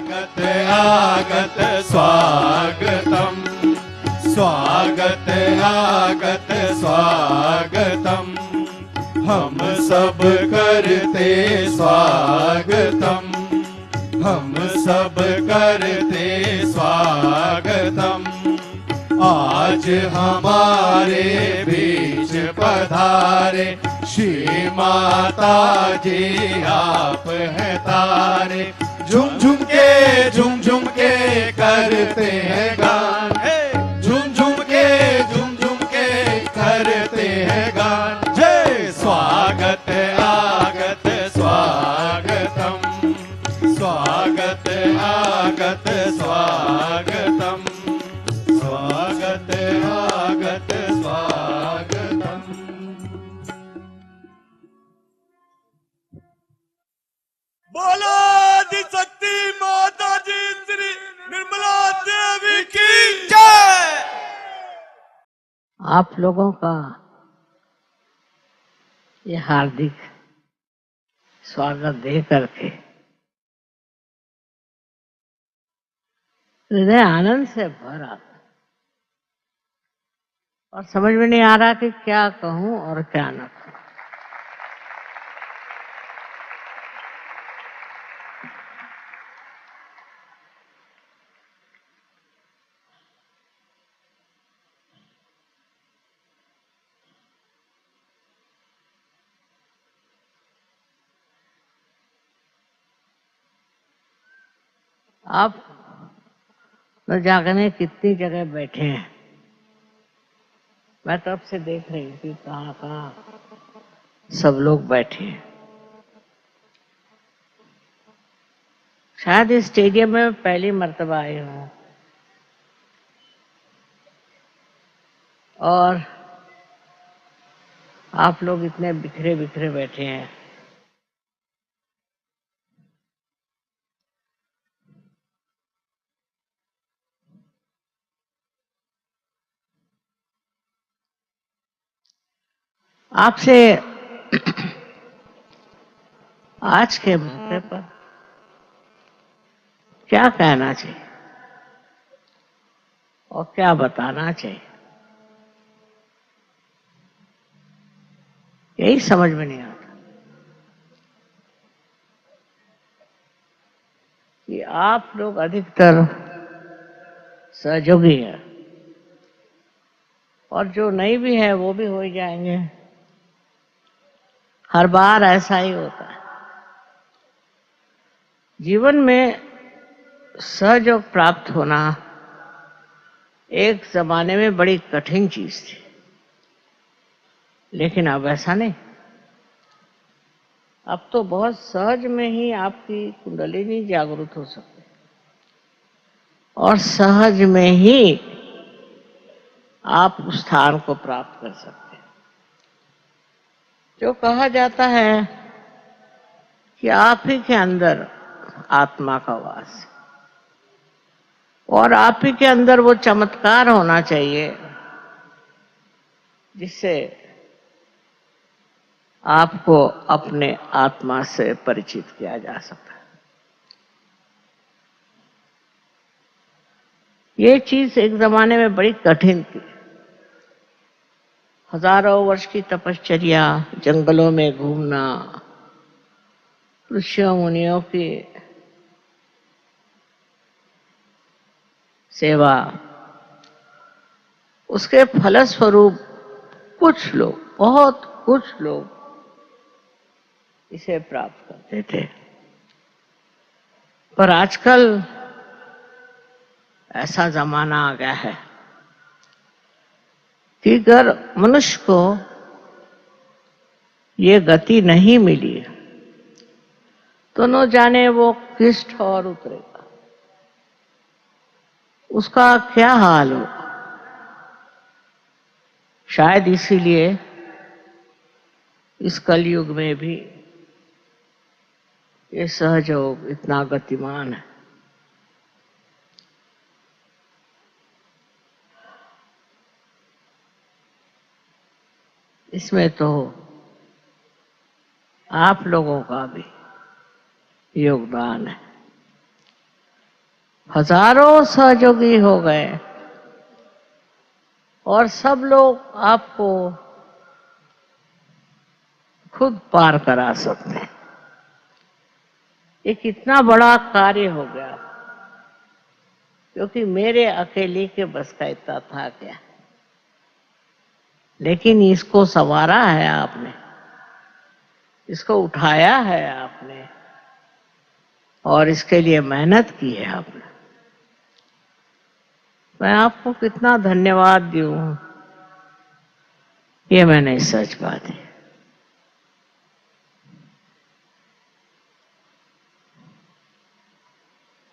आगत स्वागतम, स्वागत आगत स्वागतम, हम सब करते स्वागतम, हम सब करते स्वागतम। आज हमारे बीच पधारे श्री माता जी आप हैं तारे। झूम झूम के करते हैं गान, झूम झूम के करते हैं गान। जय स्वागत आगत स्वागतम, स्वागत आगत स्वागतम, स्वागत आगत स्वागतम। बोलो आदिशक्ति माता जी श्री निर्मला देवी की जय। आप लोगों का ये हार्दिक स्वागत दे करके हृदय आनंद से भर आता और समझ में नहीं आ रहा कि क्या कहूं और क्या न कहूं। आप न जागने कितनी जगह बैठे हैं, मैं तब से देख रही थी कहाँ कहाँ सब लोग बैठे हैं। शायद इस स्टेडियम में पहली मर्तबा आई हूँ और आप लोग इतने बिखरे बिखरे बैठे हैं। आपसे आज के मौके पर क्या कहना चाहिए और क्या बताना चाहिए, यही समझ में नहीं आता कि आप लोग अधिकतर सहयोगी हैं और जो नहीं भी है वो भी हो जाएंगे। हर बार ऐसा ही होता है। जीवन में सहयोग प्राप्त होना एक जमाने में बड़ी कठिन चीज थी, लेकिन अब ऐसा नहीं। अब तो बहुत सहज में ही आपकी कुंडलिनी जागृत हो सकती है और सहज में ही आप उस स्थान को प्राप्त कर सकते हैं। जो कहा जाता है कि आप ही के अंदर आत्मा का वास है और आप ही के अंदर वो चमत्कार होना चाहिए जिससे आपको अपने आत्मा से परिचित किया जा सकता है। ये चीज एक जमाने में बड़ी कठिन थी। हजारों वर्ष की तपश्चर्या, जंगलों में घूमना, ऋषियों मुनियों की सेवा, उसके फलस्वरूप कुछ लोग, बहुत कुछ लोग इसे प्राप्त करते थे। पर आजकल ऐसा जमाना आ गया है कि अगर मनुष्य को ये गति नहीं मिली तो न जाने वो किस ठौर उतरेगा, उसका क्या हाल होगा। शायद इसीलिए इस कलयुग में भी ये सहयोग इतना गतिमान है। इसमें तो आप लोगों का भी योगदान है। हजारों सहयोगी हो गए और सब लोग आपको खुद पार करा सकते हैं। ये कितना बड़ा कार्य हो गया, क्योंकि मेरे अकेले के बस का इतना था क्या। लेकिन इसको संवारा है आपने, इसको उठाया है आपने और इसके लिए मेहनत की है आपने। मैं आपको कितना धन्यवाद दूं, ये मैं नहीं सच बात है।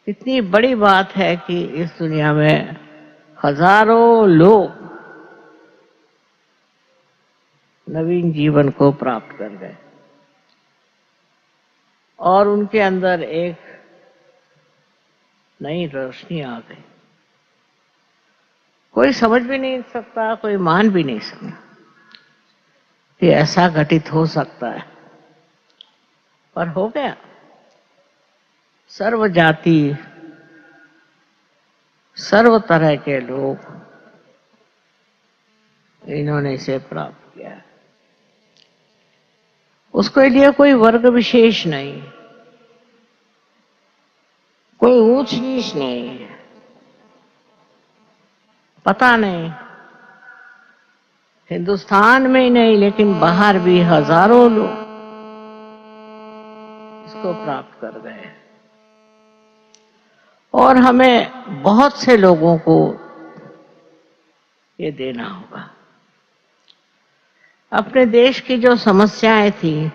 इतनी बड़ी बात है कि इस दुनिया में हजारों लोग नवीन जीवन को प्राप्त कर गए और उनके अंदर एक नई रोशनी आ गई। कोई समझ भी नहीं सकता, कोई मान भी नहीं सकता कि ऐसा घटित हो सकता है, पर हो गया। सर्व जाति, सर्व तरह के लोग इन्होंने इसे प्राप्त किया है। उसके लिए कोई वर्ग विशेष नहीं, कोई ऊंच नीच नहीं, पता नहीं हिंदुस्तान में ही नहीं लेकिन बाहर भी हजारों लोग इसको प्राप्त कर गए और हमें बहुत से लोगों को ये देना होगा। अपने देश की जो समस्याएं थी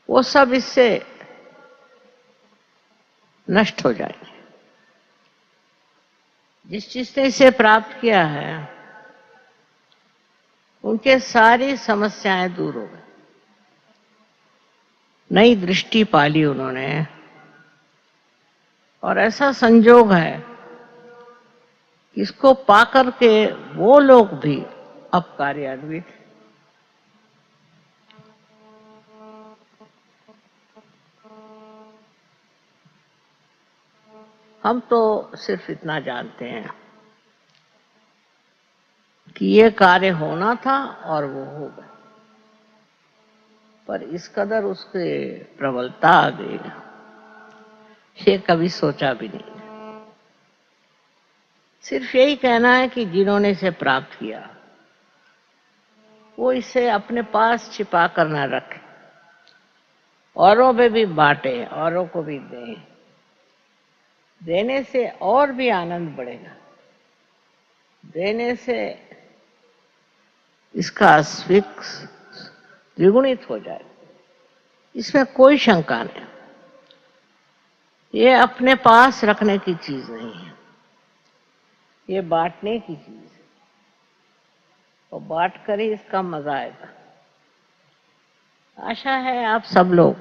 वो सब इससे नष्ट हो जाएगी। जिसने इसे प्राप्त किया है उनके सारी समस्याएं दूर हो गई, नई दृष्टि पाली उन्होंने। और ऐसा संजोग है कि इसको पाकर के वो लोग भी अब कार्यान्वित। हम तो सिर्फ इतना जानते हैं कि ये कार्य होना था और वो हो गया, पर इस कदर उसके प्रबलता आ गई, ये कभी सोचा भी नहीं। सिर्फ यही कहना है कि जिन्होंने इसे प्राप्त किया वो इसे अपने पास छिपा कर न रखे, औरों पे भी बांटे, औरों को भी दें। देने से और भी आनंद बढ़ेगा, देने से इसका स्विक द्विगुणित हो जाएगा, इसमें कोई शंका नहीं। ये अपने पास रखने की चीज नहीं है, ये बांटने की चीज है और बांट कर ही इसका मजा आएगा। आशा है आप सब लोग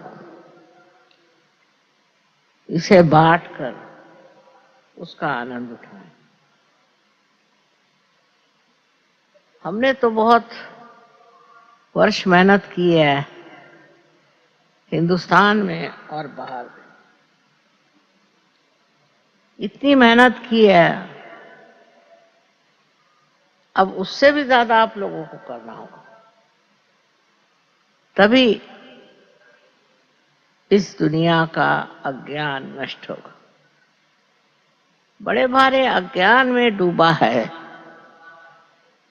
इसे बांट कर उसका आनंद उठाएं। हमने तो बहुत वर्ष मेहनत की है हिंदुस्तान में और बाहर में, इतनी मेहनत की है, अब उससे भी ज्यादा आप लोगों को करना होगा, तभी इस दुनिया का अज्ञान नष्ट होगा। बड़े भारे अज्ञान में डूबा है,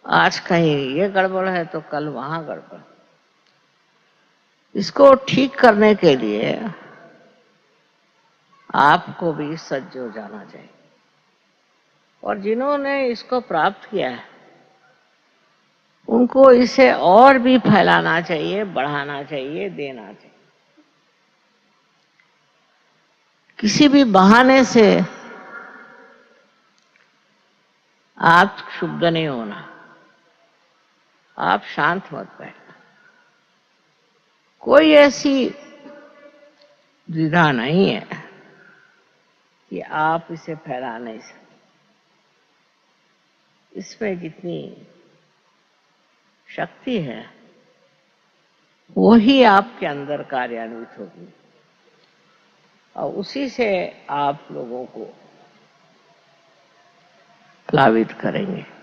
आज कहीं ये गड़बड़ है तो कल वहां गड़बड़। इसको ठीक करने के लिए आपको भी सज्ज हो जाना चाहिए और जिन्होंने इसको प्राप्त किया है उनको इसे और भी फैलाना चाहिए, बढ़ाना चाहिए, देना चाहिए। किसी भी बहाने से आप क्षुब्ध नहीं होना, आप शांत मत बैठना। कोई ऐसी द्विधा नहीं है कि आप इसे फैला नहीं सकते। इसमें जितनी शक्ति है वही आपके अंदर कार्यान्वित होगी। और उसी से आप लोगों को प्लावित करेंगे।